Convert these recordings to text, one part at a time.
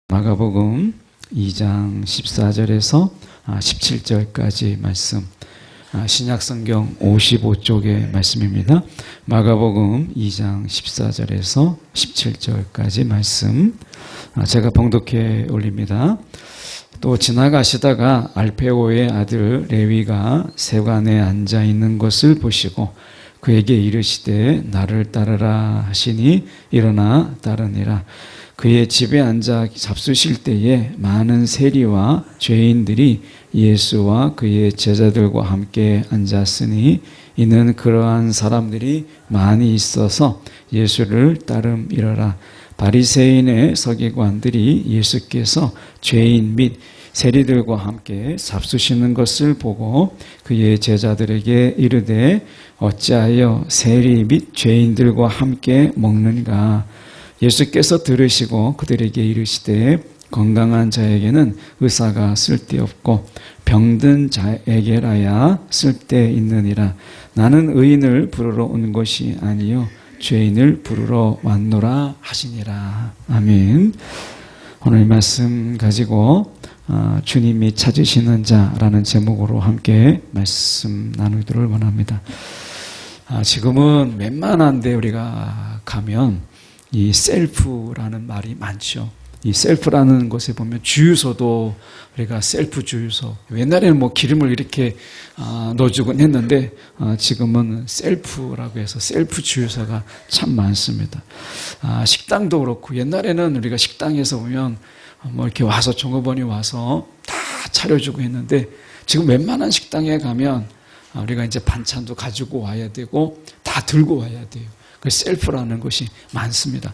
마가복음 2장 14절에서 17절까지 말씀, 신약성경 55쪽의 말씀입니다. 마가복음 2장 14절에서 17절까지 말씀 제가 봉독해 올립니다. 또 지나가시다가 알페오의 아들 레위가 세관에 앉아 있는 것을 보시고 그에게 이르시되 나를 따르라 하시니 일어나 따르니라. 그의 집에 앉아 잡수실 때에 많은 세리와 죄인들이 예수와 그의 제자들과 함께 앉았으니 이는 그러한 사람들이 많이 있어서 예수를 따름이러라. 바리새인의 서기관들이 예수께서 죄인 및 세리들과 함께 잡수시는 것을 보고 그의 제자들에게 이르되 어찌하여 세리 및 죄인들과 함께 먹는가? 예수께서 들으시고 그들에게 이르시되 건강한 자에게는 의사가 쓸데없고 병든 자에게라야 쓸데있느니라. 나는 의인을 부르러 온 것이 아니요 죄인을 부르러 왔노라 하시니라. 아멘. 오늘 말씀 가지고 주님이 찾으시는 자라는 제목으로 함께 말씀 나누기를 원합니다. 지금은 웬만한데 우리가 가면 이 셀프라는 말이 많죠. 이 셀프라는 것에 보면 주유소도 우리가 셀프 주유소, 옛날에는 뭐 기름을 이렇게 넣어주곤 했는데 지금은 셀프라고 해서 셀프 주유소가 참 많습니다. 식당도 그렇고 옛날에는 우리가 식당에서 보면 뭐 이렇게 와서 종업원이 와서 다 차려주고 했는데 지금 웬만한 식당에 가면 우리가 이제 반찬도 가지고 와야 되고 다 들고 와야 돼요. 그 셀프라는 것이 많습니다.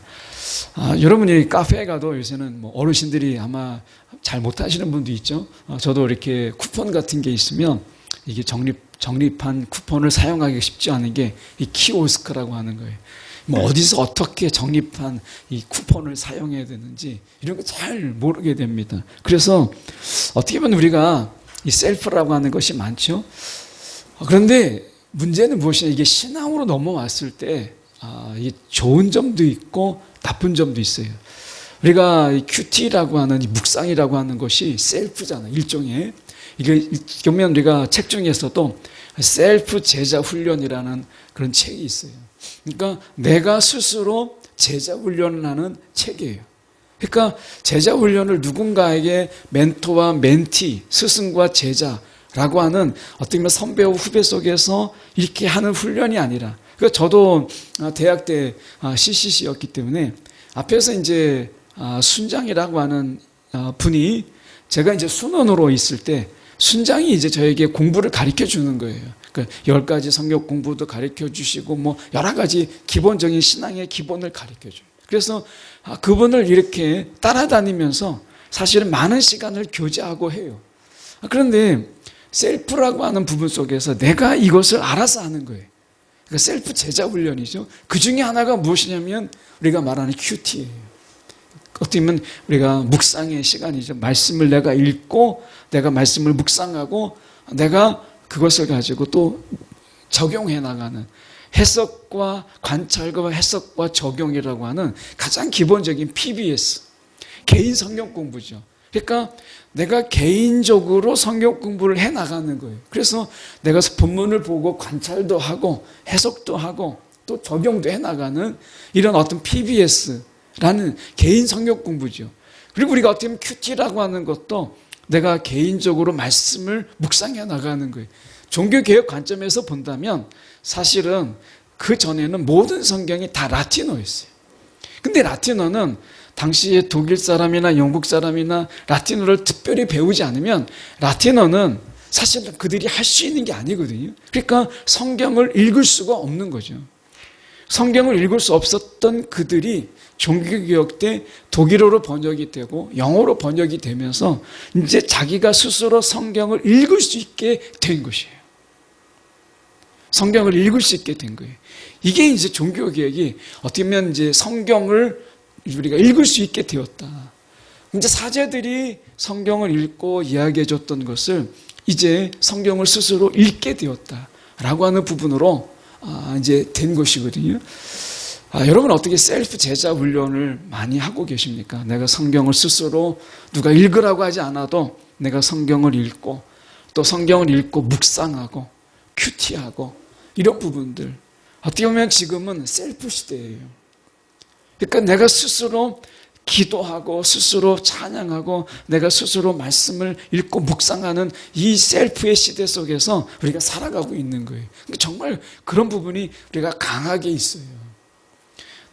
여러분이 카페에 가도 요새는 뭐 어르신들이 아마 잘 못하시는 분도 있죠. 저도 이렇게 쿠폰 같은 게 있으면 이게 적립한 쿠폰을 사용하기 쉽지 않은 게 이 키오스크라고 하는 거예요. 뭐 어디서 어떻게 적립한 이 쿠폰을 사용해야 되는지 이런 거 잘 모르게 됩니다. 그래서 어떻게 보면 우리가 이 셀프라고 하는 것이 많죠. 그런데 문제는 무엇이냐, 이게 신앙으로 넘어왔을 때 이게 좋은 점도 있고 나쁜 점도 있어요. 우리가 이 큐티라고 하는 이 묵상이라고 하는 것이 셀프잖아요. 일종의. 이게 보면 우리가 책 중에서도 셀프 제자 훈련이라는 그런 책이 있어요. 그러니까 내가 스스로 제자 훈련을 하는 책이에요. 그러니까 제자 훈련을 누군가에게 멘토와 멘티, 스승과 제자라고 하는 어떻게 보면 선배와 후배 속에서 이렇게 하는 훈련이 아니라, 그러니까 저도 대학 때 CCC였기 때문에 앞에서 이제 순장이라고 하는 분이 제가 이제 순원으로 있을 때 순장이 이제 저에게 공부를 가르쳐 주는 거예요. 그러니까 10가지 성경 공부도 가르쳐 주시고 뭐 여러 가지 기본적인 신앙의 기본을 가르쳐 줘요. 그래서 그분을 이렇게 따라다니면서 사실은 많은 시간을 교제하고 해요. 그런데 셀프라고 하는 부분 속에서 내가 이것을 알아서 하는 거예요. 그러니까 셀프 제자 훈련이죠. 그 중에 하나가 무엇이냐면 우리가 말하는 큐티예요. 어떻게 보면 우리가 묵상의 시간이죠. 말씀을 내가 읽고 내가 말씀을 묵상하고 내가 그것을 가지고 또 적용해 나가는 해석과 관찰과 해석과 적용이라고 하는 가장 기본적인 PBS, 개인 성경 공부죠. 그러니까 내가 개인적으로 성경 공부를 해 나가는 거예요. 그래서 내가 본문을 보고 관찰도 하고 해석도 하고 또 적용도 해 나가는 이런 어떤 PBS라는 개인 성경 공부죠. 그리고 우리가 어떻게 보면 큐티라고 하는 것도 내가 개인적으로 말씀을 묵상해 나가는 거예요. 종교개혁 관점에서 본다면 사실은 그 전에는 모든 성경이 다 라틴어였어요. 근데 라틴어는 당시에 독일 사람이나 영국 사람이나 라틴어를 특별히 배우지 않으면 라틴어는 사실 그들이 할 수 있는 게 아니거든요. 그러니까 성경을 읽을 수가 없는 거죠. 성경을 읽을 수 없었던 그들이 종교개혁 때 독일어로 번역이 되고 영어로 번역이 되면서 이제 자기가 스스로 성경을 읽을 수 있게 된 것이에요. 성경을 읽을 수 있게 된 거예요. 이게 이제 종교개혁이 어떻게 보면 이제 성경을 우리가 읽을 수 있게 되었다. 이제 사제들이 성경을 읽고 이야기해 줬던 것을 이제 성경을 스스로 읽게 되었다라고 하는 부분으로 이제 된 것이거든요. 여러분 어떻게 셀프 제자 훈련을 많이 하고 계십니까? 내가 성경을 스스로 누가 읽으라고 하지 않아도 내가 성경을 읽고 또 성경을 읽고 묵상하고 큐티하고 이런 부분들, 어떻게 보면 지금은 셀프 시대예요. 그러니까 내가 스스로 기도하고 스스로 찬양하고 내가 스스로 말씀을 읽고 묵상하는 이 셀프의 시대 속에서 우리가 살아가고 있는 거예요. 정말 그런 부분이 우리가 강하게 있어요.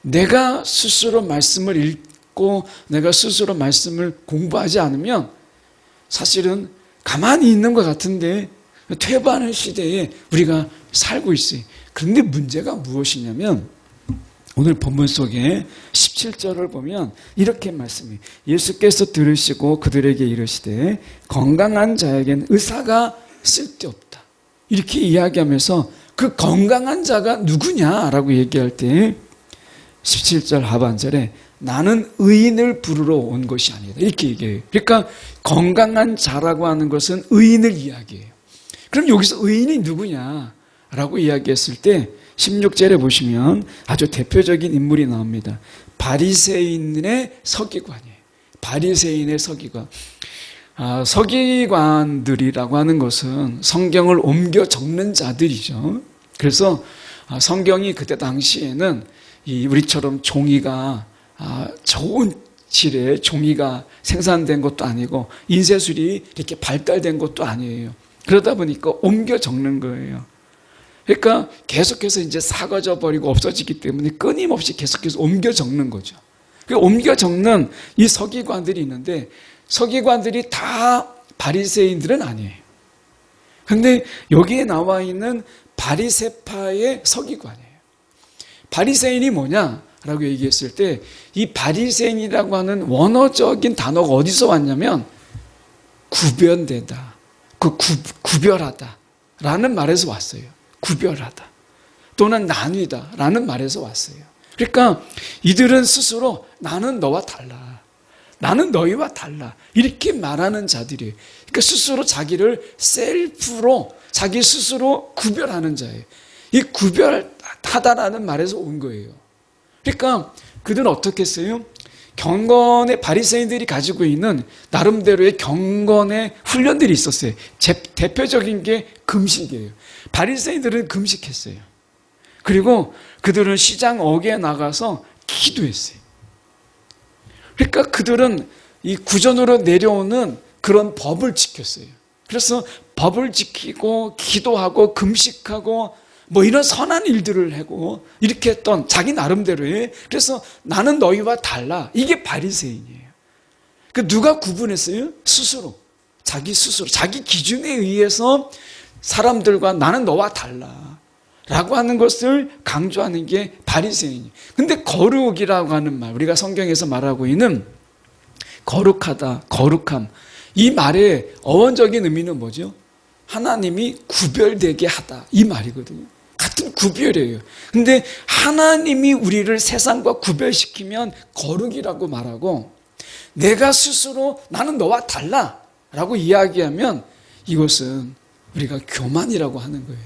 내가 스스로 말씀을 읽고 내가 스스로 말씀을 공부하지 않으면 사실은 가만히 있는 것 같은데 퇴보하는 시대에 우리가 살고 있어요. 그런데 문제가 무엇이냐면 오늘 본문 속에 17절을 보면 이렇게 말씀해요. 예수께서 들으시고 그들에게 이르시되 건강한 자에겐 의사가 쓸데없다. 이렇게 이야기하면서 그 건강한 자가 누구냐라고 얘기할 때 17절 하반절에 나는 의인을 부르러 온 것이 아니다. 이렇게 얘기해요. 그러니까 건강한 자라고 하는 것은 의인을 이야기해요. 그럼 여기서 의인이 누구냐라고 이야기했을 때 16절에 보시면 아주 대표적인 인물이 나옵니다. 바리새인의 서기관이에요. 바리새인의 서기관. 서기관들이라고 하는 것은 성경을 옮겨 적는 자들이죠. 그래서 성경이 그때 당시에는 우리처럼 종이가 좋은 질의 종이가 생산된 것도 아니고 인쇄술이 이렇게 발달된 것도 아니에요. 그러다 보니까 옮겨 적는 거예요. 그러니까 계속해서 이제 사라져 버리고 없어지기 때문에 끊임없이 계속해서 옮겨 적는 거죠. 그 옮겨 적는 이 서기관들이 있는데 서기관들이 다 바리새인들은 아니에요. 그런데 여기에 나와 있는 바리새파의 서기관이에요. 바리새인이 뭐냐라고 얘기했을 때 이 바리새인이라고 하는 원어적인 단어가 어디서 왔냐면 구별되다, 구별하다 라는 말에서 왔어요. 구별하다 또는 나뉘다 라는 말에서 왔어요. 그러니까 이들은 스스로 나는 너와 달라, 나는 너희와 달라 이렇게 말하는 자들이에요. 그러니까 스스로 자기를 셀프로 자기 스스로 구별하는 자예요. 이 구별하다라는 말에서 온 거예요. 그러니까 그들은 어떻게 했어요? 경건의 바리새인들이 가지고 있는 나름대로의 경건의 훈련들이 있었어요. 대표적인 게 금식이에요. 바리새인들은 금식했어요. 그리고 그들은 시장 어귀에 나가서 기도했어요. 그러니까 그들은 이 구전으로 내려오는 그런 법을 지켰어요. 그래서 법을 지키고 기도하고 금식하고 뭐 이런 선한 일들을 하고 이렇게 했던 자기 나름대로의, 그래서 나는 너희와 달라, 이게 바리새인이에요. 그 누가 구분했어요? 스스로, 자기 스스로, 자기 기준에 의해서 사람들과 나는 너와 달라 라고 하는 것을 강조하는 게 바리새인이에요. 근데 거룩이라고 하는 말, 우리가 성경에서 말하고 있는 거룩하다, 거룩함, 이 말의 어원적인 의미는 뭐죠? 하나님이 구별되게 하다, 이 말이거든요. 같은 구별이에요. 근데 하나님이 우리를 세상과 구별시키면 거룩이라고 말하고, 내가 스스로 나는 너와 달라 라고 이야기하면 이것은 우리가 교만이라고 하는 거예요.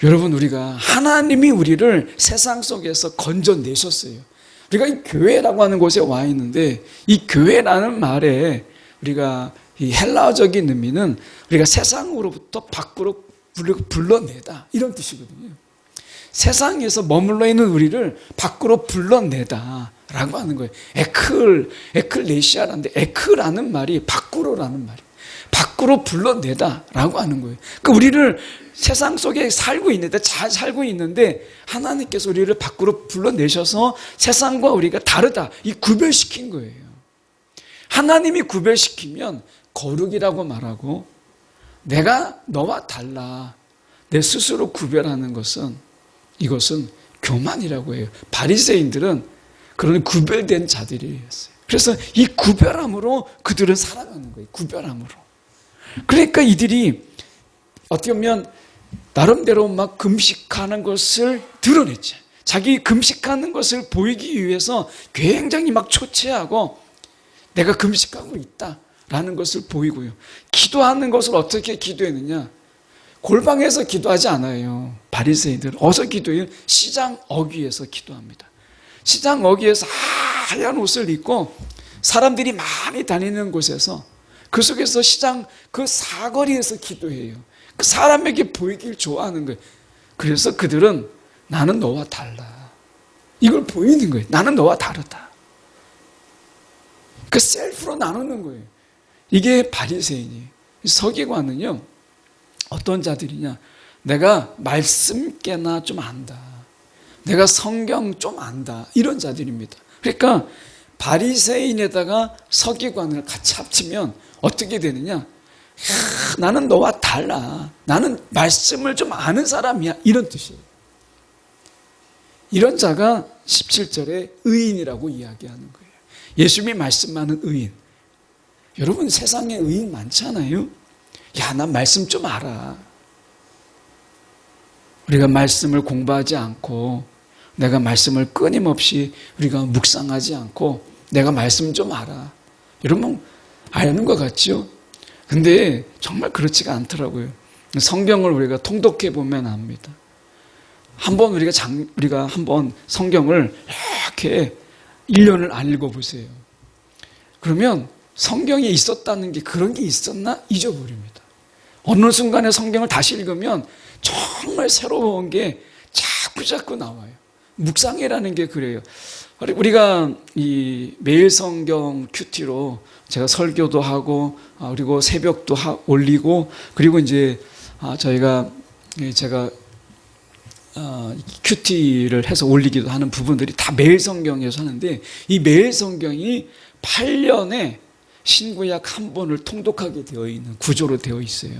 여러분, 우리가 하나님이 우리를 세상 속에서 건져내셨어요. 우리가 이 교회라고 하는 곳에 와 있는데, 이 교회라는 말에 우리가 이 헬라어적인 의미는 우리가 세상으로부터 밖으로 불러내다, 이런 뜻이거든요. 세상에서 머물러 있는 우리를 밖으로 불러내다 라고 하는 거예요. 에클레시아라는데, 에크라는 말이 밖으로라는 말이에요. 밖으로 불러내다 라고 하는 거예요. 그러니까 우리를 세상 속에 살고 있는데, 잘 살고 있는데 하나님께서 우리를 밖으로 불러내셔서 세상과 우리가 다르다, 이 구별시킨 거예요. 하나님이 구별시키면 거룩이라고 말하고, 내가 너와 달라, 내 스스로 구별하는 것은, 이것은 교만이라고 해요. 바리새인들은 그런 구별된 자들이었어요. 그래서 이 구별함으로 그들은 살아가는 거예요. 구별함으로. 그러니까 이들이 어떻게 보면 나름대로 막 금식하는 것을 드러냈죠. 자기 금식하는 것을 보이기 위해서 굉장히 막 초췌하고 내가 금식하고 있다라는 것을 보이고요. 기도하는 것을 어떻게 기도했느냐? 골방에서 기도하지 않아요. 바리새인들은 어디서 기도해요? 시장 어귀에서 기도합니다. 시장 어귀에서 하얀 옷을 입고 사람들이 많이 다니는 곳에서, 그 속에서 시장 그 사거리에서 기도해요. 그 사람에게 보이길 좋아하는 거예요. 그래서 그들은 나는 너와 달라, 이걸 보이는 거예요. 나는 너와 다르다. 그 셀프로 나누는 거예요. 이게 바리새인이에요. 서기관은요, 어떤 자들이냐, 내가 말씀께나 좀 안다, 내가 성경 좀 안다, 이런 자들입니다. 그러니까 바리새인에다가 서기관을 같이 합치면 어떻게 되느냐, 나는 너와 달라, 나는 말씀을 좀 아는 사람이야, 이런 뜻이에요. 이런 자가 17절에 의인이라고 이야기하는 거예요. 예수님이 말씀하는 의인. 여러분, 세상에 의인 많잖아요. 야, 난 말씀 좀 알아. 우리가 말씀을 공부하지 않고, 내가 말씀을 끊임없이 우리가 묵상하지 않고, 내가 말씀 좀 알아. 여러분 아는 것 같죠? 근데 정말 그렇지가 않더라고요. 성경을 우리가 통독해 보면 압니다. 한번 우리가 한번 성경을 이렇게 1년을 안 읽어보세요. 그러면 성경에 있었다는 게 그런 게 있었나 잊어버립니다. 어느 순간에 성경을 다시 읽으면 정말 새로운 게 자꾸 나와요. 묵상이라는 게 그래요. 우리가 이 매일 성경 큐티로 제가 설교도 하고, 그리고 새벽도 올리고, 그리고 이제 제가 큐티를 해서 올리기도 하는 부분들이 다 매일 성경에서 하는데, 이 매일 성경이 8년에 신구약 한 번을 통독하게 되어 있는 구조로 되어 있어요.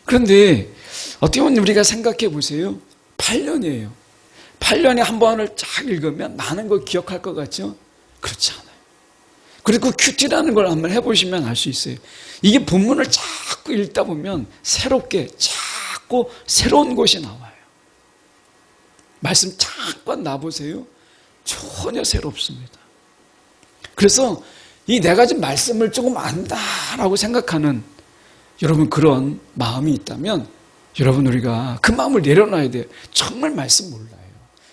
그런데 어떻게 보면 우리가 생각해 보세요. 8년이에요. 8년에 한 번을 쫙 읽으면 많은 걸 기억할 것 같죠? 그렇지 않아요. 그리고 큐티라는 걸 한번 해보시면 알 수 있어요. 이게 본문을 자꾸 읽다 보면 새롭게 자꾸 새로운 것이 나와요. 말씀 잠깐 놔보세요. 전혀 새롭습니다. 그래서 이 내가 지금 말씀을 조금 안다라고 생각하는 여러분, 그런 마음이 있다면 여러분, 우리가 그 마음을 내려놔야 돼요. 정말 말씀 몰라요.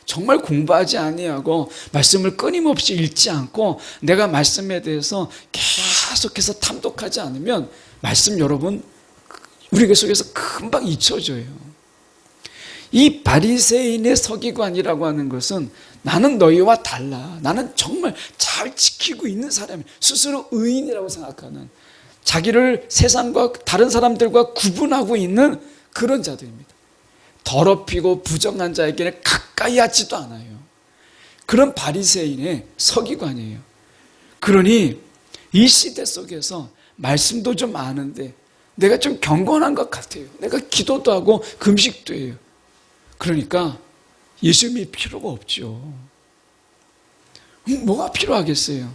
정말 공부하지 아니하고 말씀을 끊임없이 읽지 않고 내가 말씀에 대해서 계속해서 탐독하지 않으면 말씀, 여러분, 우리 속에서 금방 잊혀져요. 이 바리새인의 서기관이라고 하는 것은 나는 너희와 달라, 나는 정말 잘 지키고 있는 사람이야, 스스로 의인이라고 생각하는, 자기를 세상과 다른 사람들과 구분하고 있는 그런 자들입니다. 더럽히고 부정한 자에게는 가까이 하지도 않아요. 그런 바리새인의 서기관이에요. 그러니 이 시대 속에서 말씀도 좀 아는데 내가 좀 경건한 것 같아요. 내가 기도도 하고 금식도 해요. 그러니까 예수님이 필요가 없죠. 뭐가 필요하겠어요?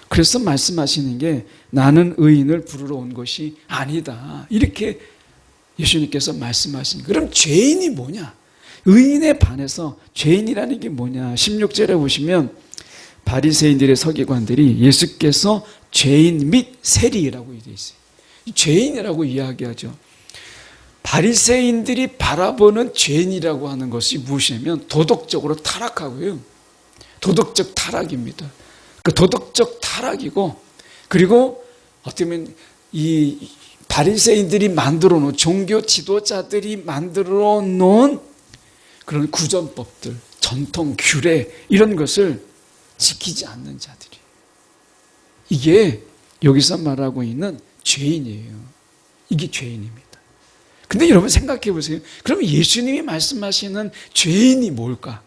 그래서 말씀하시는 게 나는 의인을 부르러 온 것이 아니다, 이렇게 예수님께서 말씀하시는. 그럼 죄인이 뭐냐? 의인에 반해서 죄인이라는 게 뭐냐? 16절에 보시면 바리새인들의 서기관들이 예수께서 죄인 및 세리라고 되어 있어요. 죄인이라고 이야기하죠. 바리새인들이 바라보는 죄인이라고 하는 것이 무엇이냐면 도덕적으로 타락하고요. 도덕적 타락입니다. 그 도덕적 타락이고, 그리고 어떻게 보면 이 바리새인들이 만들어 놓은, 종교 지도자들이 만들어 놓은 그런 구전법들, 전통, 규례, 이런 것을 지키지 않는 자들이, 이게 여기서 말하고 있는 죄인이에요. 이게 죄인입니다. 근데 여러분 생각해 보세요. 그럼 예수님이 말씀하시는 죄인이 뭘까?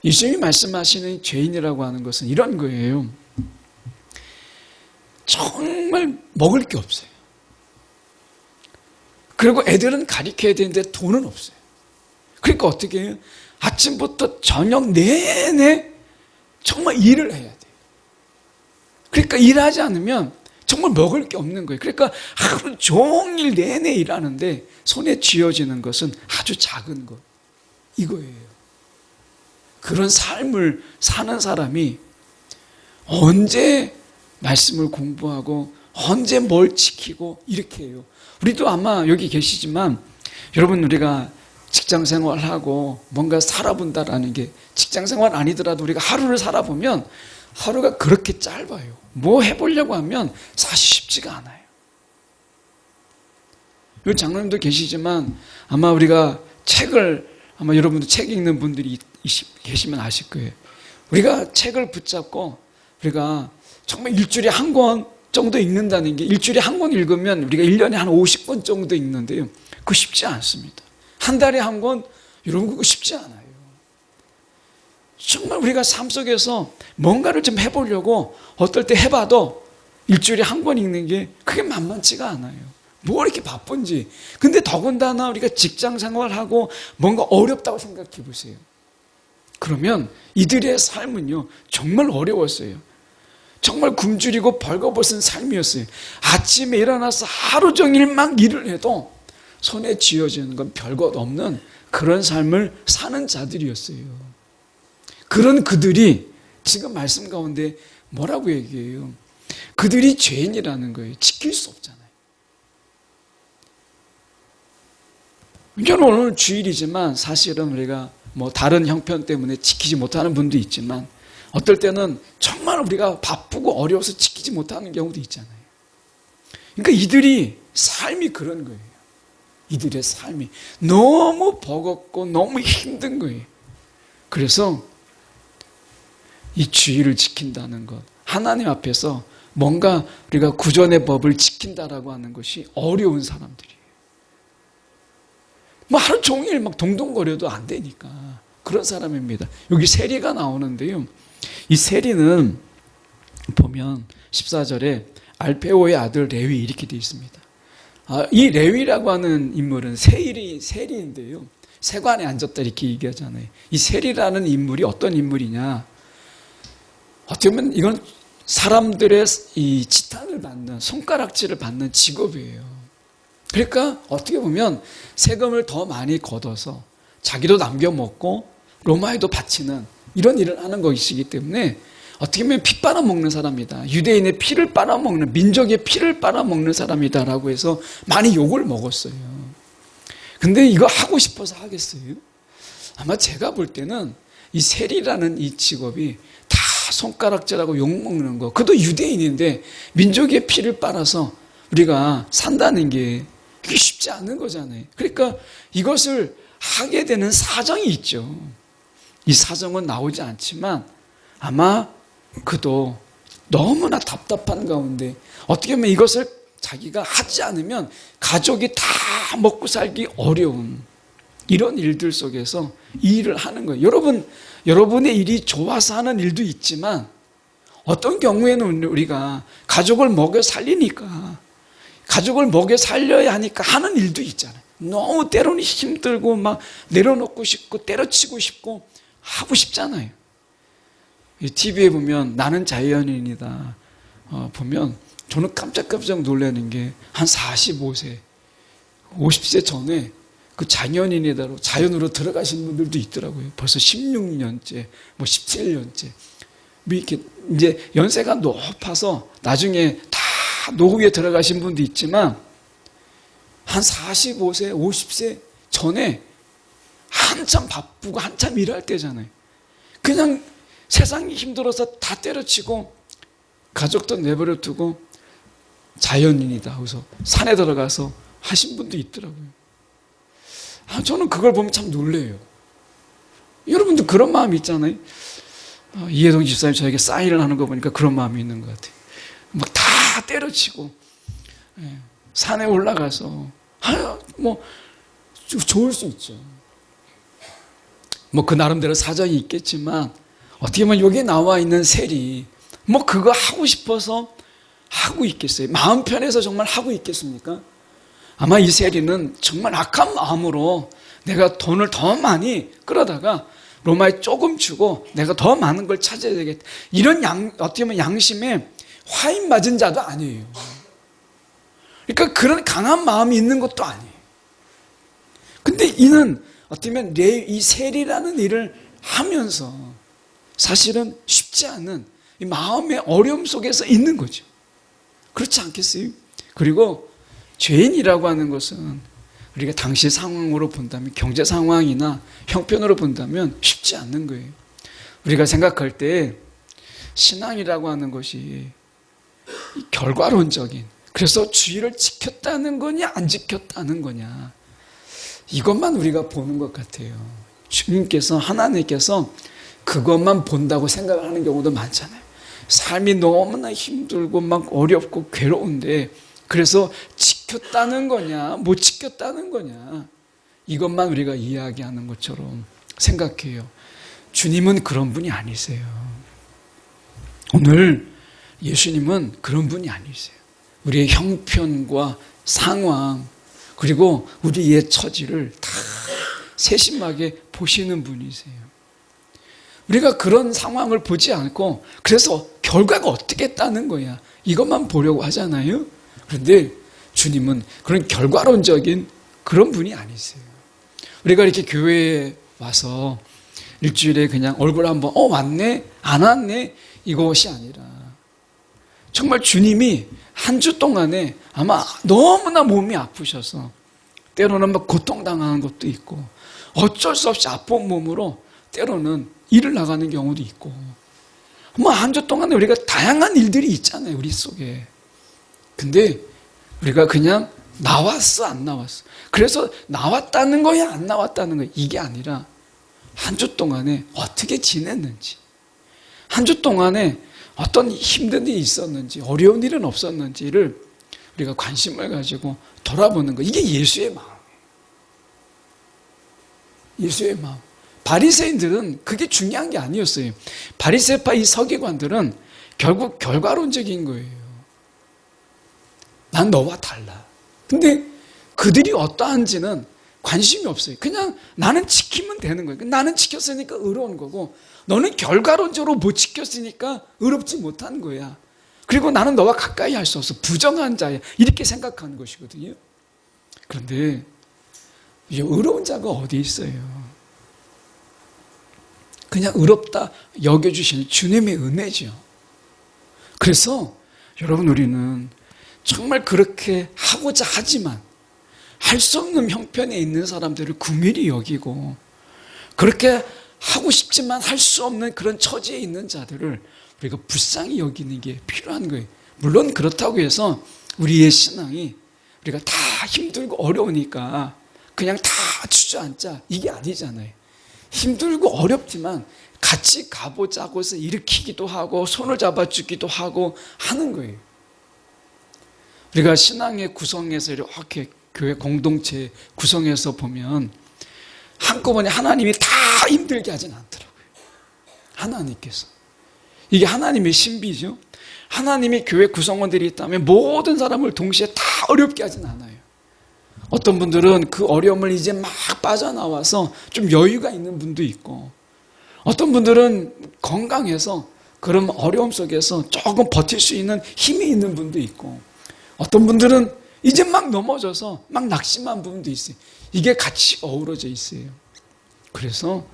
예수님이 말씀하시는 죄인이라고 하는 것은 이런 거예요. 정말 먹을 게 없어요. 그리고 애들은 가르쳐야 되는데 돈은 없어요. 그러니까 어떻게 해요? 아침부터 저녁 내내 정말 일을 해야 돼요. 그러니까 일하지 않으면 정말 먹을 게 없는 거예요. 그러니까 하루 종일 내내 일하는데 손에 쥐어지는 것은 아주 작은 것, 이거예요. 그런 삶을 사는 사람이 언제 말씀을 공부하고 언제 뭘 지키고 이렇게 해요. 우리도 아마 여기 계시지만 여러분, 우리가 직장생활하고 뭔가 살아본다라는 게 직장생활 아니더라도 우리가 하루를 살아보면 하루가 그렇게 짧아요. 뭐 해보려고 하면 사실 쉽지가 않아요. 여기 장로님도 계시지만 아마 우리가 책을, 아마 여러분도 책 읽는 분들이 계시면 아실 거예요. 우리가 책을 붙잡고 우리가 정말 일주일에 한 권 정도 읽는다는 게, 일주일에 한 권 읽으면 우리가 1년에 한 50권 정도 읽는데요, 그거 쉽지 않습니다. 한 달에 한 권, 여러분 그거 쉽지 않아요. 정말 우리가 삶 속에서 뭔가를 좀 해보려고 어떨 때 해봐도 일주일에 한 권 읽는 게 그게 만만치가 않아요. 뭐 이렇게 바쁜지. 근데 더군다나 우리가 직장 생활하고 뭔가 어렵다고 생각해 보세요. 그러면 이들의 삶은요, 정말 어려웠어요. 정말 굶주리고 벌거벗은 삶이었어요. 아침에 일어나서 하루 종일 막 일을 해도 손에 쥐어지는 건 별것 없는 그런 삶을 사는 자들이었어요. 그런 그들이 지금 말씀 가운데 뭐라고 얘기해요? 그들이 죄인이라는 거예요. 지킬 수 없잖아요. 저는 오늘 주일이지만 사실은 우리가 뭐 다른 형편 때문에 지키지 못하는 분도 있지만 어떨 때는 정말 우리가 바쁘고 어려워서 지키지 못하는 경우도 있잖아요. 그러니까 이들이 삶이 그런 거예요. 이들의 삶이 너무 버겁고 너무 힘든 거예요. 그래서 이 주의를 지킨다는 것, 하나님 앞에서 뭔가 우리가 구전의 법을 지킨다라고 하는 것이 어려운 사람들이에요. 뭐 하루 종일 막 동동거려도 안 되니까 그런 사람입니다. 여기 세리가 나오는데요, 이 세리는 보면 14절에 알페오의 아들 레위 이렇게 되어 있습니다. 이 레위라고 하는 인물은 세리인데요, 세관에 앉았다 이렇게 얘기하잖아요. 이 세리라는 인물이 어떤 인물이냐, 어떻게 보면 이건 사람들의 이 지탄을 받는, 손가락질을 받는 직업이에요. 그러니까 어떻게 보면 세금을 더 많이 걷어서 자기도 남겨 먹고 로마에도 바치는 이런 일을 하는 것이기 때문에 어떻게 보면 피 빨아먹는 사람이다, 유대인의 피를 빨아먹는, 민족의 피를 빨아먹는 사람이다라고 해서 많이 욕을 먹었어요. 근데 이거 하고 싶어서 하겠어요? 아마 제가 볼 때는 이 세리라는 이 직업이 다 손가락질하고 욕먹는 거, 그것도 유대인인데 민족의 피를 빨아서 우리가 산다는 게 그게 쉽지 않은 거잖아요. 그러니까 이것을 하게 되는 사정이 있죠. 이 사정은 나오지 않지만 아마 그도 너무나 답답한 가운데 어떻게 보면 이것을 자기가 하지 않으면 가족이 다 먹고 살기 어려운 이런 일들 속에서 이 일을 하는 거예요. 여러분의 일이 좋아서 하는 일도 있지만 어떤 경우에는 우리가 가족을 먹여 살리니까, 가족을 먹여 살려야 하니까 하는 일도 있잖아요. 너무 때로는 힘들고 막 내려놓고 싶고 때려치고 싶고 하고 싶잖아요. TV에 보면 나는 자연인이다 보면 저는 깜짝깜짝 놀라는 게 한 45세, 50세 전에 그 자연으로 들어가신 분들도 있더라고요. 벌써 16년째, 뭐 17년째. 이렇게 이제 연세가 높아서 나중에 다 노후에 들어가신 분도 있지만 한 45세, 50세 전에 한참 바쁘고 한참 일할 때잖아요. 그냥 세상이 힘들어서 다 때려치고 가족도 내버려 두고 자연인이다 하고서 산에 들어가서 하신 분도 있더라고요. 저는 그걸 보면 참 놀래요. 여러분도 그런 마음이 있잖아요. 이해동 집사님 저에게 사인을 하는 거 보니까 그런 마음이 있는 것 같아요. 막 다 때려치고 산에 올라가서 뭐 좋을 수 있죠. 뭐 그 나름대로 사정이 있겠지만 어떻게 보면 여기에 나와 있는 셀이 뭐 그거 하고 싶어서 하고 있겠어요? 마음 편해서 정말 하고 있겠습니까? 아마 이 세리는 정말 악한 마음으로 내가 돈을 더 많이 끌어다가 로마에 조금 주고 내가 더 많은 걸 찾아야 되겠다, 이런 어떻게 보면 양심에 화인 맞은 자도 아니에요. 그러니까 그런 강한 마음이 있는 것도 아니에요. 근데 이는 어떻게 보면 이 세리라는 일을 하면서 사실은 쉽지 않은 이 마음의 어려움 속에서 있는 거죠. 그렇지 않겠어요? 그리고 죄인이라고 하는 것은 우리가 당시 상황으로 본다면, 경제 상황이나 형편으로 본다면 쉽지 않는 거예요. 우리가 생각할 때 신앙이라고 하는 것이 결과론적인, 그래서 주의를 지켰다는 거냐 안 지켰다는 거냐, 이것만 우리가 보는 것 같아요. 주님께서, 하나님께서 그것만 본다고 생각을 하는 경우도 많잖아요. 삶이 너무나 힘들고 막 어렵고 괴로운데 그래서 지켰다는 거냐 못 지켰다는 거냐, 이것만 우리가 이야기하는 것처럼 생각해요. 주님은 그런 분이 아니세요. 오늘 예수님은 그런 분이 아니세요. 우리의 형편과 상황, 그리고 우리의 처지를 다 세심하게 보시는 분이세요. 우리가 그런 상황을 보지 않고 그래서 결과가 어떻게 따는 거야, 이것만 보려고 하잖아요. 그런데 주님은 그런 결과론적인 그런 분이 아니세요. 우리가 이렇게 교회에 와서 일주일에 그냥 얼굴 한번 왔네 안 왔네 이것이 아니라, 정말 주님이 한 주 동안에 아마 너무나 몸이 아프셔서 때로는 막 고통당하는 것도 있고 어쩔 수 없이 아픈 몸으로 때로는 일을 나가는 경우도 있고, 뭐 한 주 동안에 우리가 다양한 일들이 있잖아요, 우리 속에. 근데 우리가 그냥 나왔어 안 나왔어, 그래서 나왔다는 거야 안 나왔다는 거야, 이게 아니라 한 주 동안에 어떻게 지냈는지, 한 주 동안에 어떤 힘든 일이 있었는지, 어려운 일은 없었는지를 우리가 관심을 가지고 돌아보는 거, 이게 예수의 마음이에요. 예수의 마음. 바리새인들은 그게 중요한 게 아니었어요. 바리새파 이 서기관들은 결국 결과론적인 거예요. 난 너와 달라. 근데 그들이 어떠한지는 관심이 없어요. 그냥 나는 지키면 되는 거예요. 나는 지켰으니까 의로운 거고, 너는 결과론적으로 못 지켰으니까 의롭지 못한 거야. 그리고 나는 너와 가까이 할 수 없어, 부정한 자야, 이렇게 생각하는 것이거든요. 그런데 이 의로운 자가 어디 있어요? 그냥 의롭다 여겨주시는 주님의 은혜죠. 그래서 여러분, 우리는 정말 그렇게 하고자 하지만 할 수 없는 형편에 있는 사람들을 긍휼히 여기고, 그렇게 하고 싶지만 할 수 없는 그런 처지에 있는 자들을 우리가 불쌍히 여기는 게 필요한 거예요. 물론 그렇다고 해서 우리의 신앙이 우리가 다 힘들고 어려우니까 그냥 다 주저앉자, 이게 아니잖아요. 힘들고 어렵지만 같이 가보자고 해서 일으키기도 하고 손을 잡아주기도 하고 하는 거예요. 우리가 신앙의 구성에서 이렇게 교회 공동체 구성해서 보면 한꺼번에 하나님이 다 힘들게 하진 않더라고요. 하나님께서. 이게 하나님의 신비죠. 하나님이 교회 구성원들이 있다면 모든 사람을 동시에 다 어렵게 하진 않아요. 어떤 분들은 그 어려움을 이제 막 빠져나와서 좀 여유가 있는 분도 있고, 어떤 분들은 건강해서 그런 어려움 속에서 조금 버틸 수 있는 힘이 있는 분도 있고, 어떤 분들은 이제 막 넘어져서 막 낙심한 부분도 있어요. 이게 같이 어우러져 있어요. 그래서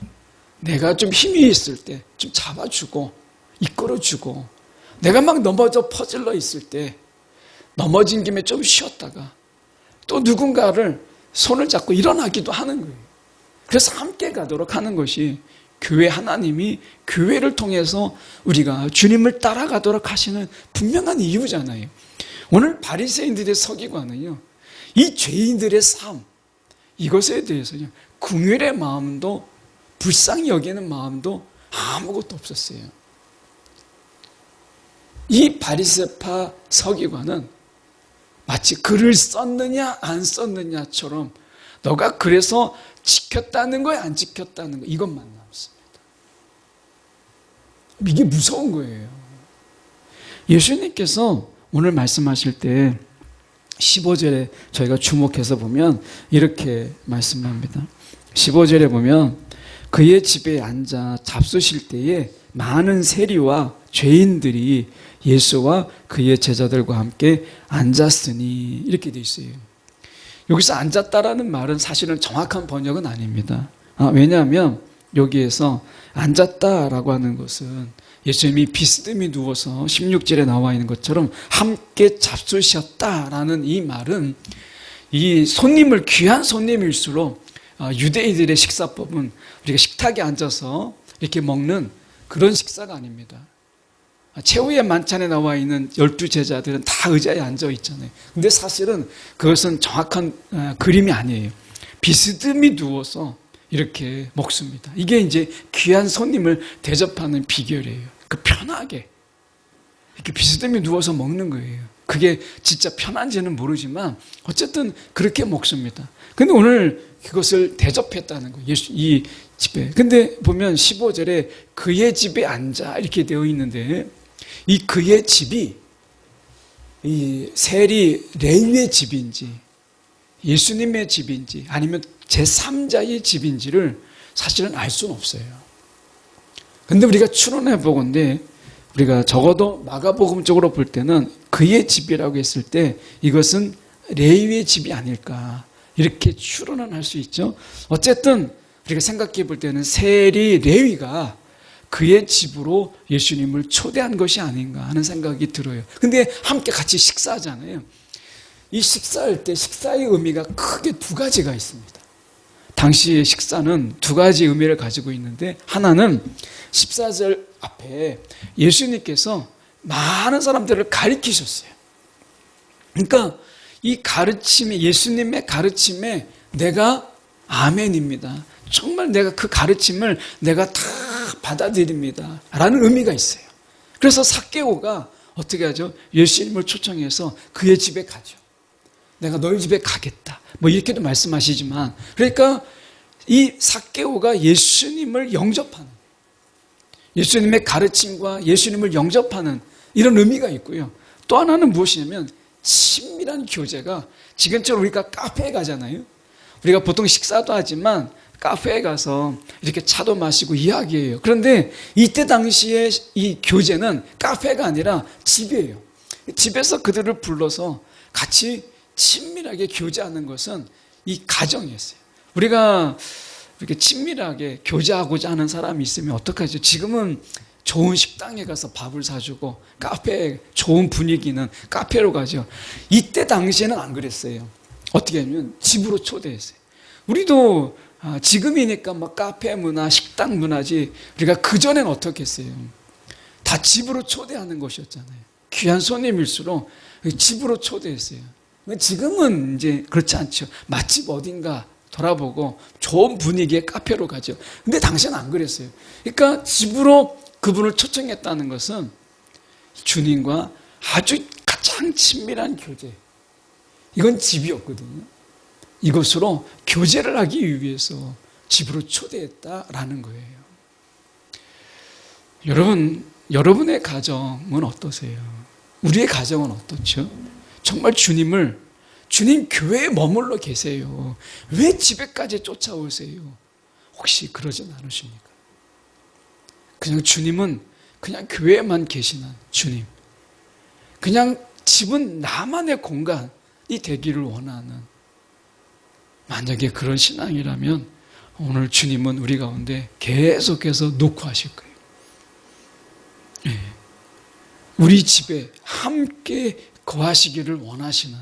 내가 좀 힘이 있을 때 좀 잡아주고 이끌어주고, 내가 막 넘어져 퍼질러 있을 때 넘어진 김에 좀 쉬었다가 또 누군가를 손을 잡고 일어나기도 하는 거예요. 그래서 함께 가도록 하는 것이 교회, 하나님이 교회를 통해서 우리가 주님을 따라가도록 하시는 분명한 이유잖아요. 오늘 바리새인들의 서기관은요, 이 죄인들의 삶, 이것에 대해서요 긍휼의 마음도 불쌍히 여기는 마음도 아무것도 없었어요. 이 바리새파 서기관은 마치 글을 썼느냐 안 썼느냐처럼 너가 그래서 지켰다는 거야 안 지켰다는 거, 이것만 남습니다. 이게 무서운 거예요. 예수님께서 오늘 말씀하실 때 15절에 저희가 주목해서 보면 이렇게 말씀합니다. 15절에 보면 그의 집에 앉아 잡수실 때에 많은 세리와 죄인들이 예수와 그의 제자들과 함께 앉았으니, 이렇게 돼 있어요. 여기서 앉았다라는 말은 사실은 정확한 번역은 아닙니다. 왜냐하면 여기에서 앉았다라고 하는 것은 예수님이 비스듬히 누워서 16절에 나와 있는 것처럼 함께 잡수셨다라는 이 말은 이 손님을 귀한 손님일수록 유대인들의 식사법은 우리가 식탁에 앉아서 이렇게 먹는 그런 식사가 아닙니다. 최후의 만찬에 나와 있는 12제자들은 다 의자에 앉아 있잖아요. 근데 사실은 그것은 정확한 그림이 아니에요. 비스듬히 누워서 이렇게 먹습니다. 이게 이제 귀한 손님을 대접하는 비결이에요. 그 편하게 이렇게 비스듬히 누워서 먹는 거예요. 그게 진짜 편한지는 모르지만 어쨌든 그렇게 먹습니다. 근데 오늘 그것을 대접했다는 거예요. 이 집에. 근데 보면 15절에 그의 집에 앉아 이렇게 되어 있는데 이 그의 집이 이 세리 레위의 집인지 예수님의 집인지 아니면 제3자의 집인지를 사실은 알 수는 없어요. 근데 우리가 추론해 보건데 우리가 적어도 마가복음 쪽으로 볼 때는 그의 집이라고 했을 때 이것은 레위의 집이 아닐까 이렇게 추론은 할 수 있죠. 어쨌든 우리가 생각해 볼 때는 세리 레위가 그의 집으로 예수님을 초대한 것이 아닌가 하는 생각이 들어요. 근데 함께 같이 식사하잖아요. 이 식사할 때 식사의 의미가 크게 두 가지가 있습니다. 당시의 식사는 두 가지 의미를 가지고 있는데 하나는 14절 앞에 예수님께서 많은 사람들을 가르치셨어요. 그러니까 이 가르침이 예수님의 가르침에 내가 아멘입니다. 정말 내가 그 가르침을 내가 다 받아들입니다. 라는 의미가 있어요. 그래서 삭개오가 어떻게 하죠? 예수님을 초청해서 그의 집에 가죠. 내가 너희 집에 가겠다. 뭐 이렇게도 말씀하시지만 그러니까 이 삭개오가 예수님을 영접하는 예수님의 가르침과 예수님을 영접하는 이런 의미가 있고요. 또 하나는 무엇이냐면 친밀한 교제가 지금처럼 우리가 카페에 가잖아요. 우리가 보통 식사도 하지만 카페에 가서 이렇게 차도 마시고 이야기해요. 그런데 이때 당시에 이 교제는 카페가 아니라 집이에요. 집에서 그들을 불러서 같이 친밀하게 교제하는 것은 이 가정이었어요. 우리가 이렇게 친밀하게 교제하고자 하는 사람이 있으면 어떡하죠? 지금은 좋은 식당에 가서 밥을 사주고 카페에 좋은 분위기는 카페로 가죠. 이때 당시에는 안 그랬어요. 어떻게 하면 집으로 초대했어요. 우리도 지금이니까 뭐 카페 문화, 식당 문화지 우리가 그전엔 어떻게 했어요? 다 집으로 초대하는 것이었잖아요. 귀한 손님일수록 집으로 초대했어요. 지금은 이제 그렇지 않죠. 맛집 어딘가 돌아보고 좋은 분위기의 카페로 가죠. 근데 당시는 안 그랬어요. 그러니까 집으로 그분을 초청했다는 것은 주님과 아주 가장 친밀한 교제. 이건 집이었거든요. 이것으로 교제를 하기 위해서 집으로 초대했다라는 거예요. 여러분의 가정은 어떠세요? 우리의 가정은 어떻죠? 정말 주님 교회에 머물러 계세요. 왜 집에까지 쫓아오세요? 혹시 그러진 않으십니까? 그냥 주님은 그냥 교회에만 계시는 주님. 그냥 집은 나만의 공간이 되기를 원하는 만약에 그런 신앙이라면 오늘 주님은 우리 가운데 계속해서 녹화하실 거예요. 네. 우리 집에 함께 거하시기를 원하시는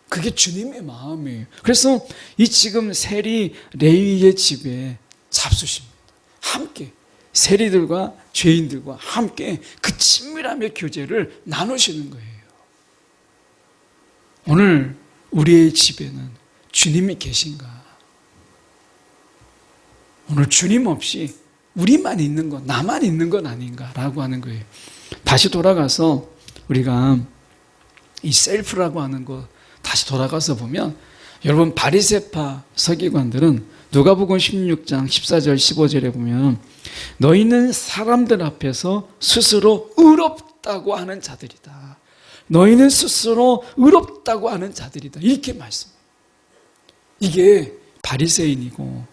그게 주님의 마음이에요. 그래서 이 지금 세리 레위의 집에 잡수십니다. 함께 세리들과 죄인들과 함께 그 친밀함의 교제를 나누시는 거예요. 오늘 우리의 집에는 주님이 계신가? 오늘 주님 없이 우리만 있는 것, 나만 있는 건 아닌가라고 하는 거예요. 다시 돌아가서 우리가 이 셀프라고 하는 것 다시 돌아가서 보면 여러분 바리새파 서기관들은 누가복음 16장 14절 15절에 보면 너희는 사람들 앞에서 스스로 의롭다고 하는 자들이다. 너희는 스스로 의롭다고 하는 자들이다. 이렇게 말씀해요. 이게 바리새인이고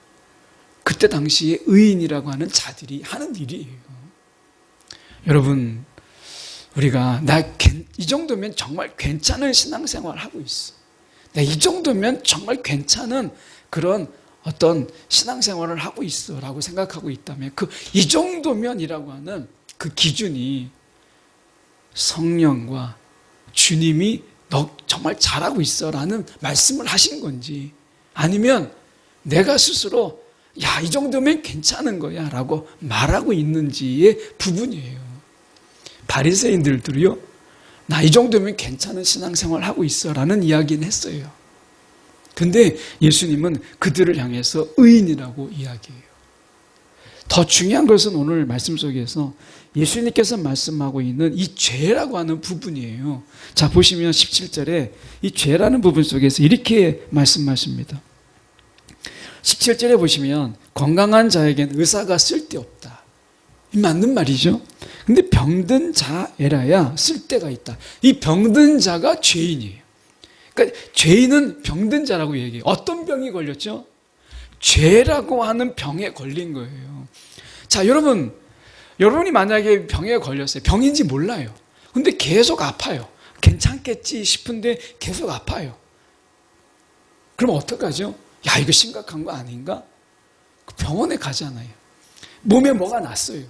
그때 당시에 의인이라고 하는 자들이 하는 일이에요. 여러분 우리가 이 정도면 정말 괜찮은 신앙생활을 하고 있어. 이 정도면 정말 괜찮은 그런 어떤 신앙생활을 하고 있어 라고 생각하고 있다면 이 정도면이라고 하는 그 기준이 성령과 주님이 너 정말 잘하고 있어 라는 말씀을 하신 건지, 아니면 내가 스스로 야, 이 정도면 괜찮은 거야 라고 말하고 있는지의 부분이에요. 바리새인들도요, 나 이 정도면 괜찮은 신앙생활 하고 있어 라는 이야기는 했어요. 근데 예수님은 그들을 향해서 의인이라고 이야기해요. 더 중요한 것은 오늘 말씀 속에서 예수님께서 말씀하고 있는 이 죄라고 하는 부분이에요. 자, 보시면 17절에 이 죄라는 부분 속에서 이렇게 말씀하십니다. 17절에 보시면 건강한 자에겐 의사가 쓸데없다. 이 맞는 말이죠. 근데 병든 자에라야 쓸데가 있다. 이 병든 자가 죄인이에요. 그러니까 죄인은 병든 자라고 얘기해요. 어떤 병이 걸렸죠? 죄라고 하는 병에 걸린 거예요. 자, 여러분이 만약에 병에 걸렸어요. 병인지 몰라요. 근데 계속 아파요. 괜찮겠지 싶은데 계속 아파요. 그럼 어떡하죠? 야, 이거 심각한 거 아닌가? 병원에 가잖아요. 몸에 뭐가 났어요.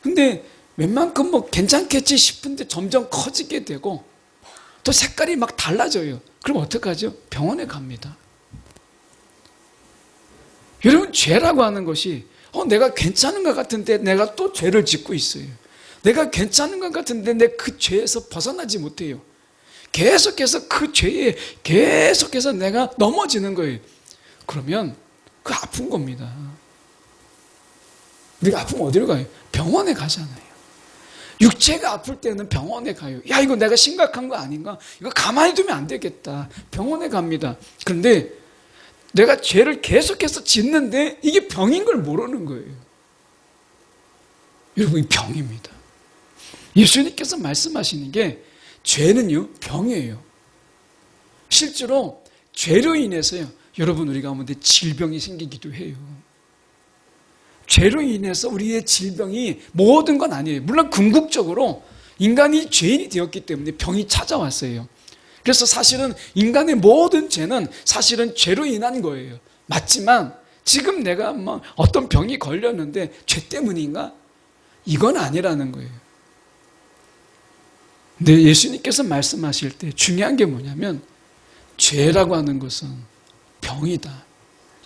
근데 웬만큼 괜찮겠지 싶은데 점점 커지게 되고 또 색깔이 막 달라져요. 그럼 어떡하죠? 병원에 갑니다. 여러분, 죄라고 하는 것이 내가 괜찮은 것 같은데 내가 또 죄를 짓고 있어요. 내가 괜찮은 것 같은데 내 그 죄에서 벗어나지 못해요. 계속해서 그 죄에 계속해서 내가 넘어지는 거예요. 그러면 그 아픈 겁니다. 우리가 아프면 어디로 가요? 병원에 가잖아요. 육체가 아플 때는 병원에 가요. 야, 이거 내가 심각한 거 아닌가? 이거 가만히 두면 안 되겠다. 병원에 갑니다. 그런데 내가 죄를 계속해서 짓는데 이게 병인 걸 모르는 거예요. 여러분, 이 병입니다. 예수님께서 말씀하시는 게 죄는요, 병이에요. 실제로 죄로 인해서요, 여러분, 우리 가운데 질병이 생기기도 해요. 죄로 인해서 우리의 질병이 모든 건 아니에요. 물론 궁극적으로 인간이 죄인이 되었기 때문에 병이 찾아왔어요. 그래서 사실은 인간의 모든 죄는 사실은 죄로 인한 거예요. 맞지만 지금 내가 어떤 병이 걸렸는데 죄 때문인가? 이건 아니라는 거예요. 근데 예수님께서 말씀하실 때 중요한 게 뭐냐면 죄라고 하는 것은 병이다.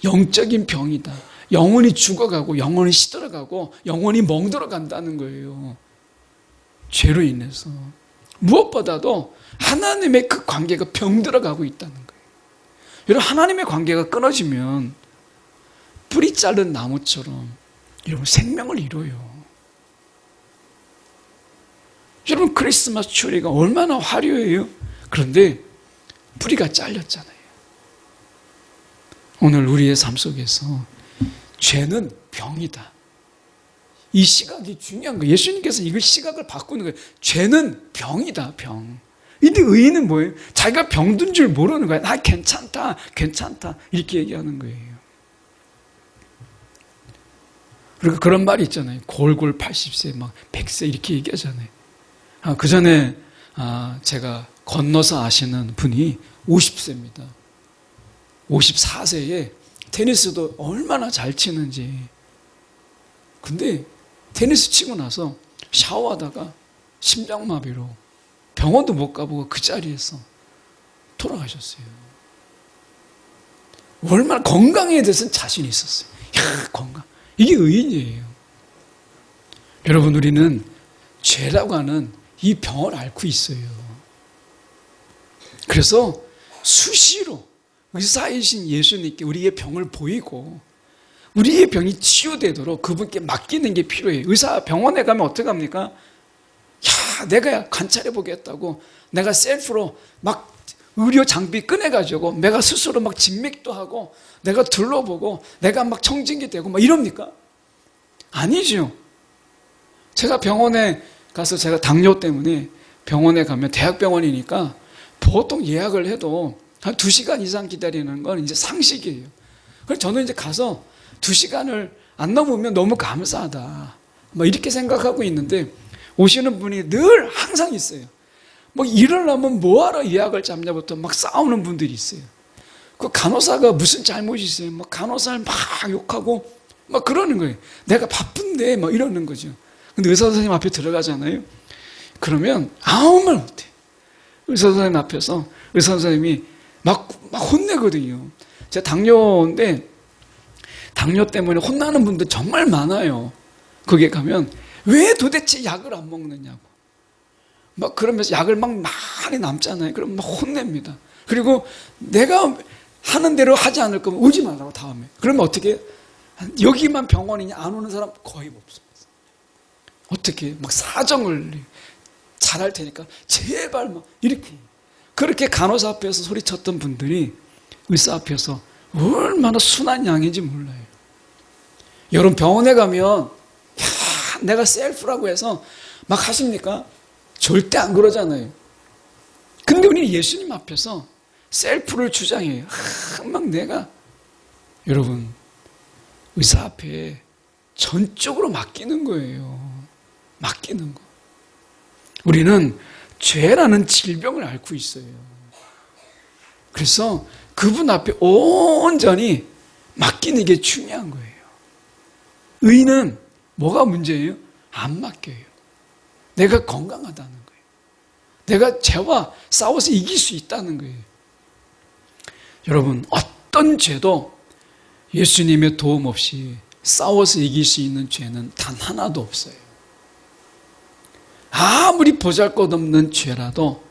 영적인 병이다. 영혼이 죽어가고 영혼이 시들어가고 영혼이 멍들어간다는 거예요. 죄로 인해서. 무엇보다도 하나님의 그 관계가 병들어가고 있다는 거예요. 여러분, 하나님의 관계가 끊어지면 뿌리 자른 나무처럼 여러분 생명을 잃어요. 여러분, 크리스마스 추리가 얼마나 화려해요. 그런데 뿌리가 잘렸잖아요. 오늘 우리의 삶 속에서 죄는 병이다. 이 시각이 중요한 거예요. 예수님께서 이걸 시각을 바꾸는 거예요. 죄는 병이다, 병. 근데 의인은 뭐예요? 자기가 병든 줄 모르는 거예요. 나 괜찮다, 괜찮다. 이렇게 얘기하는 거예요. 그리고 그런 말이 있잖아요. 골골 80세, 100세 이렇게 얘기하잖아요. 그 전에 제가 건너서 아시는 분이 50세입니다. 54세에 테니스도 얼마나 잘 치는지. 근데 테니스 치고 나서 샤워하다가 심장마비로 병원도 못 가보고 그 자리에서 돌아가셨어요. 얼마나 건강에 대해서는 자신이 있었어요. 야, 건강. 이게 의인이에요. 여러분, 우리는 죄라고 하는 이 병을 앓고 있어요. 그래서 수시로 의사이신 예수님께 우리의 병을 보이고 우리의 병이 치유되도록 그분께 맡기는 게 필요해요. 의사 병원에 가면 어떻게 합니까? 야, 내가 관찰해 보겠다고 내가 셀프로 막 의료 장비 꺼내가지고 내가 스스로 막 진맥도 하고 내가 둘러보고 내가 막 청진기 되고 막 이럽니까? 아니죠. 제가 병원에 가서 제가 당뇨 때문에 병원에 가면 대학병원이니까 보통 예약을 해도 한 2시간 이상 기다리는 건 이제 상식이에요. 그래서 저는 이제 가서 2시간을 안 넘으면 너무 감사하다. 뭐 이렇게 생각하고 있는데 오시는 분이 늘 항상 있어요. 뭐 이러려면 뭐하러 예약을 잡냐부터 막 싸우는 분들이 있어요. 그 간호사가 무슨 잘못이 있어요? 막 간호사를 막 욕하고 막 그러는 거예요. 내가 바쁜데 막 이러는 거죠. 근데 의사 선생님 앞에 들어가잖아요. 그러면 아무 말 못해. 의사 선생님 앞에서 의사 선생님이 막 혼내거든요. 제가 당뇨인데 당뇨 때문에 혼나는 분들 정말 많아요. 거기에 가면 왜 도대체 약을 안 먹느냐고. 막 그러면서 약을 막 많이 남잖아요. 그럼 막 혼냅니다. 그리고 내가 하는 대로 하지 않을 거면 오지 말라고 다음에. 그러면 어떻게 여기만 병원이냐 안 오는 사람 거의 없습니다. 어떻게 막 사정을 잘할 테니까 제발 막 이렇게 그렇게 간호사 앞에서 소리쳤던 분들이 의사 앞에서 얼마나 순한 양인지 몰라요. 여러분 병원에 가면 내가 셀프라고 해서 막 하십니까? 절대 안 그러잖아요. 근데 우리 예수님 앞에서 셀프를 주장해요. 막 내가 여러분 의사 앞에 전적으로 맡기는 거예요. 맡기는 거. 우리는 죄라는 질병을 앓고 있어요. 그래서 그분 앞에 온전히 맡기는 게 중요한 거예요. 의는 뭐가 문제예요? 안 맡겨요. 내가 건강하다는 거예요. 내가 죄와 싸워서 이길 수 있다는 거예요. 여러분, 어떤 죄도 예수님의 도움 없이 싸워서 이길 수 있는 죄는 단 하나도 없어요. 아무리 보잘것없는 죄라도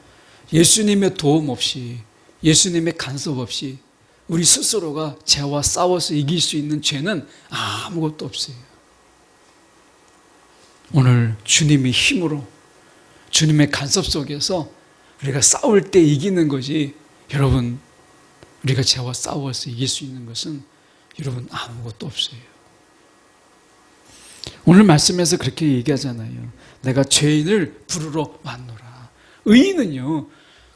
예수님의 도움 없이, 예수님의 간섭 없이 우리 스스로가 죄와 싸워서 이길 수 있는 죄는 아무것도 없어요. 오늘 주님의 힘으로, 주님의 간섭 속에서 우리가 싸울 때 이기는 거지, 여러분, 우리가 죄와 싸워서 이길 수 있는 것은 여러분 아무것도 없어요. 오늘 말씀에서 그렇게 얘기하잖아요. 내가 죄인을 부르러 왔노라. 의인은요,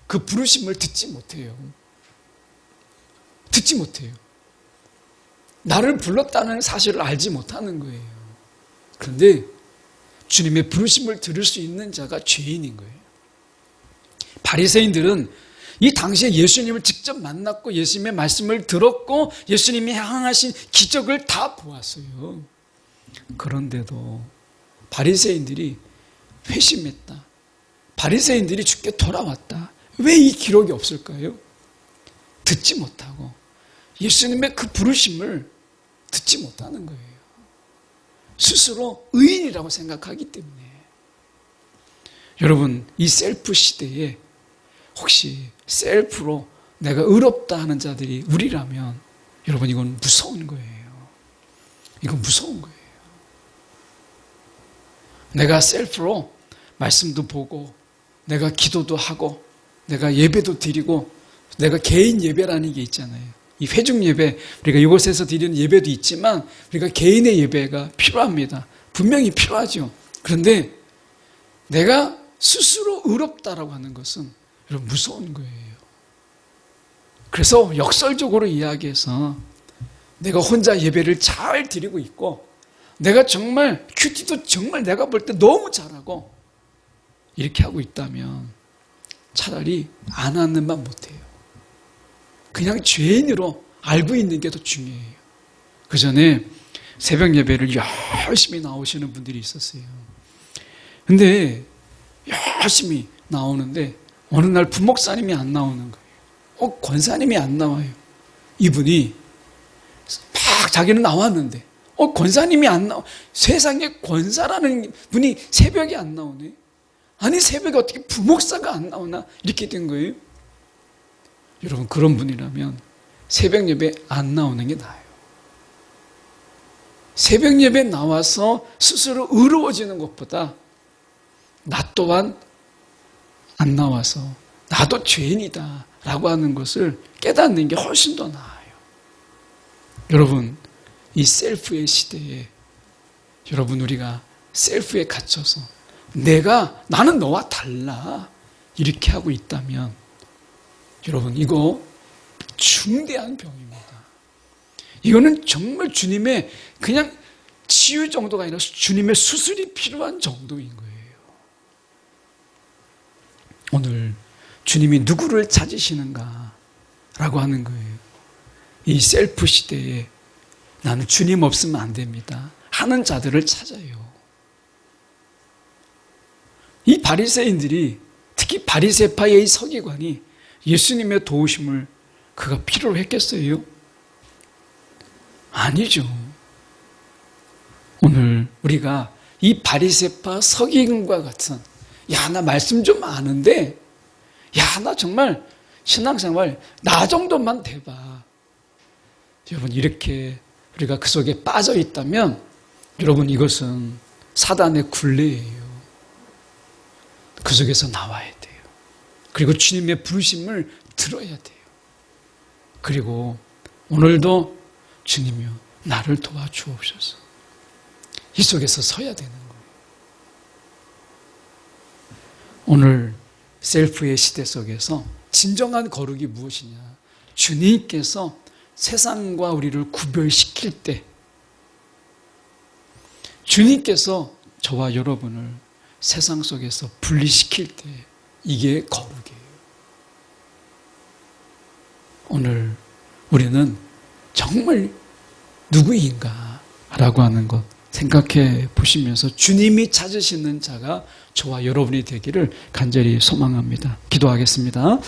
그 부르심을 듣지 못해요. 듣지 못해요. 나를 불렀다는 사실을 알지 못하는 거예요. 그런데 주님의 부르심을 들을 수 있는 자가 죄인인 거예요. 바리새인들은 이 당시에 예수님을 직접 만났고 예수님의 말씀을 들었고 예수님이 행하신 기적을 다 보았어요. 그런데도 바리새인들이 회심했다. 바리새인들이 주께 돌아왔다. 왜 이 기록이 없을까요? 듣지 못하고 예수님의 그 부르심을 듣지 못하는 거예요. 스스로 의인이라고 생각하기 때문에. 여러분, 이 셀프 시대에 혹시 셀프로 내가 의롭다 하는 자들이 우리라면 여러분 이건 무서운 거예요. 이건 무서운 거예요. 내가 셀프로 말씀도 보고 내가 기도도 하고 내가 예배도 드리고 내가 개인 예배라는 게 있잖아요. 이 회중 예배, 우리가 이곳에서 드리는 예배도 있지만 우리가 개인의 예배가 필요합니다. 분명히 필요하죠. 그런데 내가 스스로 의롭다라고 하는 것은 여러분 무서운 거예요. 그래서 역설적으로 이야기해서 내가 혼자 예배를 잘 드리고 있고 내가 정말 큐티도 정말 내가 볼 때 너무 잘하고 이렇게 하고 있다면 차라리 안 하는 만 못해요. 그냥 죄인으로 알고 있는 게 더 중요해요. 그 전에 새벽 예배를 열심히 나오시는 분들이 있었어요. 근데 열심히 나오는데 어느 날 부목사님이 안 나오는 거예요. 권사님이 안 나와요. 이분이 막 자기는 나왔는데 권사님이 안 나와. 세상에 권사라는 분이 새벽에 안 나오네. 아니 새벽에 어떻게 부목사가 안 나오나 이렇게 된 거예요. 여러분 그런 분이라면 새벽 예배 안 나오는 게 나아요. 새벽 예배 나와서 스스로 의로워지는 것보다 나 또한 안 나와서 나도 죄인이다 라고 하는 것을 깨닫는 게 훨씬 더 나아요. 여러분 이 셀프의 시대에 여러분 우리가 셀프에 갇혀서 나는 너와 달라 이렇게 하고 있다면 여러분 이거 중대한 병입니다. 이거는 정말 주님의 그냥 치유 정도가 아니라 주님의 수술이 필요한 정도인 거예요. 오늘 주님이 누구를 찾으시는가 라고 하는 거예요. 이 셀프 시대에 나는 주님 없으면 안 됩니다 하는 자들을 찾아요. 이 바리새인들이, 특히 바리새파의 서기관이 예수님의 도우심을 그가 필요로 했겠어요? 아니죠. 오늘 우리가 이 바리새파 서기관과 같은, 야, 나 말씀 좀 아는데, 야, 나 정말 신앙생활 나 정도만 돼봐. 여러분, 이렇게 우리가 그 속에 빠져 있다면 여러분, 이것은 사단의 굴레예요. 그 속에서 나와야 돼요. 그리고 주님의 부르심을 들어야 돼요. 그리고 오늘도 주님이여 나를 도와주옵소서. 이 속에서 서야 되는 거예요. 오늘 셀프의 시대 속에서 진정한 거룩이 무엇이냐? 주님께서 세상과 우리를 구별시킬 때, 주님께서 저와 여러분을 세상 속에서 분리시킬 때, 이게 거룩이에요. 오늘 우리는 정말 누구인가 라고 하는 것 생각해 보시면서 주님이 찾으시는 자가 저와 여러분이 되기를 간절히 소망합니다. 기도하겠습니다.